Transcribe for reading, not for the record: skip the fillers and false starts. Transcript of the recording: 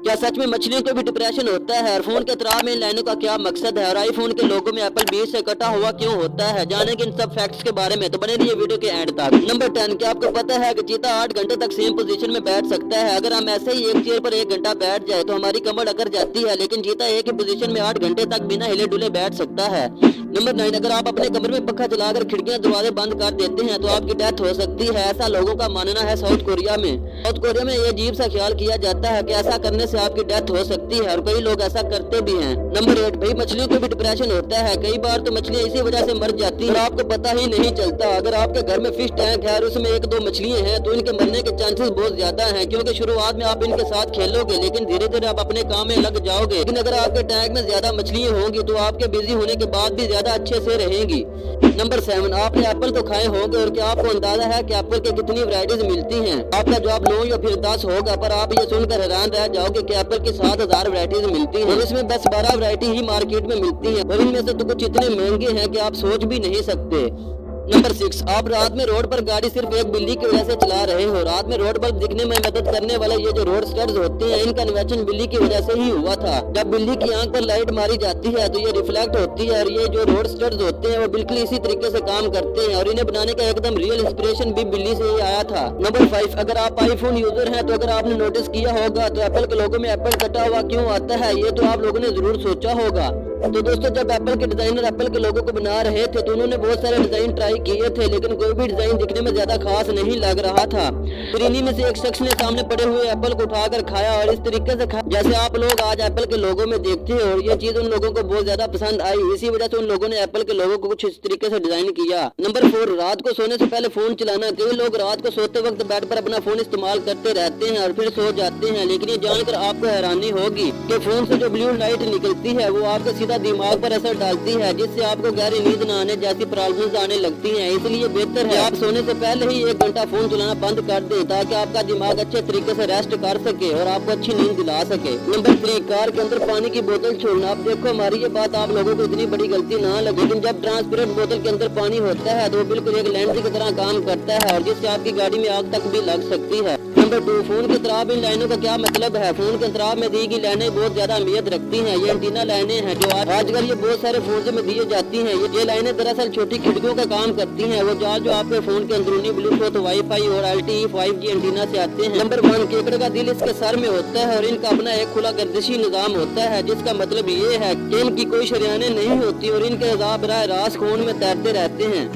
क्या सच में मछलियों को भी डिप्रेशन होता है और फोन के एतराब में इन लाइनों का क्या मकसद है और आईफोन के लोगो में एप्पल बीच से कटा हुआ क्यों होता है, जानेंगे इन सब फैक्ट्स के बारे में, तो बने रहिए वीडियो के एंड तक। नंबर 10, क्या आपको पता है कि चीता 8 घंटे तक सेम पोजीशन में बैठ सकता है। अगर हम ऐसे ही एक चेयर पर 1 घंटा बैठ जाए तो हमारी कमर अकड़ जाती है, लेकिन चीता एक ही पोजीशन में 8 घंटे तक बिना हिले डुले बैठ सकता है। नंबर 9, अगर आप अपने कमरे में पंखा चलाकर खिड़कियां दरवाजे बंद कर देते हैं तो आपकी डेथ हो सकती है, ऐसा लोगों का मानना है। साउथ कोरिया में ये अजीब सा ख्याल किया जाता है कि ऐसा करने से आपकी डेथ हो सकती है और कई लोग ऐसा करते भी हैं। नंबर 8, भाई मछलियों को भी डिप्रेशन होता है। कई बार तो मछलियां इसी वजह से मर जाती हैं और आपको पता ही नहीं चलता। अगर आपके घर में फिश टैंक है और उसमें 1-2 मछलियां हैं तो इनके मरने के चांसेस बहुत ज्यादा हैं, क्योंकि शुरुआत में आप इनके साथ खेलोगे लेकिन धीरे धीरे आप अपने काम में लग जाओगे। लेकिन अगर आपके टैंक में ज्यादा मछलियां होंगी तो आपके बिजी होने के बाद भी ज्यादा अच्छे से रहेंगी। नंबर 7, आपने एप्पल तो खाए होंगे और क्या आपको अंदाजा है कि एप्पल की कितनी वैरायटीज मिलती हैं? आपका जवाब 9 या फिर 10 होगा, पर आप ये सुनकर हैरान रह जाओगे कि एप्पल की 7000 वैरायटीज मिलती हैं और इसमें बस 12 वैरायटी ही मार्केट में मिलती है और इनमें से तो कुछ इतने महंगे हैं कि आप सोच भी नहीं सकते। नंबर 6, आप रात में रोड पर गाड़ी सिर्फ एक बिल्ली की वजह से चला रहे हो। रात में रोड पर दिखने में मदद करने वाले ये जो रोड स्टड्स होते हैं, इनका इन्वेंशन बिल्ली की वजह से ही हुआ था। जब बिल्ली की आंख पर लाइट मारी जाती है तो ये रिफ्लेक्ट होती है और ये जो रोड स्टड्स होते हैं वो बिल्कुल इसी तरीके से काम करते हैं और इन्हें बनाने का एकदम रियल इंस्पिरेशन भी बिल्ली से ही आया था। नंबर 5, अगर आप आईफोन यूजर हैं तो अगर आपने नोटिस किया होगा तो एप्पल के लोगो में एप्पल कटा हुआ क्यों आता है, ये तो आप लोगों ने जरूर सोचा होगा। तो दोस्तों, जब एप्पल के डिजाइनर एप्पल के लोगो को बना रहे थे तो उन्होंने बहुत सारे डिजाइन ट्राई किए थे, लेकिन कोई भी डिजाइन दिखने में ज्यादा खास नहीं लग रहा था। फिर इन्हीं में से एक शख्स ने सामने पड़े हुए एप्पल को उठाकर खाया और इस तरीके से खाया जैसे आप लोग आज एप्पल के लोगो में देखते हैं, और ये चीज उन लोगों को बहुत ज्यादा पसंद आई। इसी वजह से उन लोगों ने एप्पल के लोगो को कुछ इस तरीके से डिजाइन किया। नंबर 4, रात को सोने से पहले फोन चलाना। कई लोग रात को सोते वक्त बेड पर अपना फोन इस्तेमाल करते रहते हैं और फिर सो जाते हैं, लेकिन ये जानकर आपको हैरानी होगी कि फोन से जो ब्लू लाइट निकलती है वो आपके सीधा दिमाग पर असर डालती है, जिससे आपको गहरी नींद न आने जैसी प्रॉब्लम्स आने लगती हैं। इसलिए बेहतर है आप सोने से पहले ही 1 घंटा फोन चलाना बंद कर दें ताकि आपका दिमाग अच्छे तरीके से रेस्ट कर सके और आपको अच्छी नींद दिला सके। नंबर 3, कार के अंदर पानी की बोतल छोड़ना। आप देखो, हमारी ये बात आप लोगों को इतनी बड़ी गलती ना लगे, लेकिन जब ट्रांसपेरेंट बोतल के अंदर पानी होता है तो वो बिल्कुल एक लेंस की तरह काम करता है और जिससे आपकी गाड़ी में आग तक भी लग सकती है। नंबर 2, फोन के एतराब इन लाइनों का क्या मतलब है? फोन के एतराब में दी गई लाइनें बहुत ज्यादा अहमियत रखती हैं। ये एंटीना लाइनें हैं जो आजकल ये बहुत सारे फोन में दिए जाती हैं। ये लाइनें दरअसल छोटी खिड़कियों का काम करती हैं। वो जाल जो आपके फोन के अंदरूनी ब्लूटूथ, वाईफाई और LTE 5G एंटीना से आते हैं। नंबर 1, केकड़े का दिल इसके सर में होता है और इनका अपना एक खुला गर्दिशी निजाम होता है, जिसका मतलब ये है कि इनकी कोई शरियानें नहीं होती और इनके अज़ा बराह रास्त खून में तैरते रहते हैं।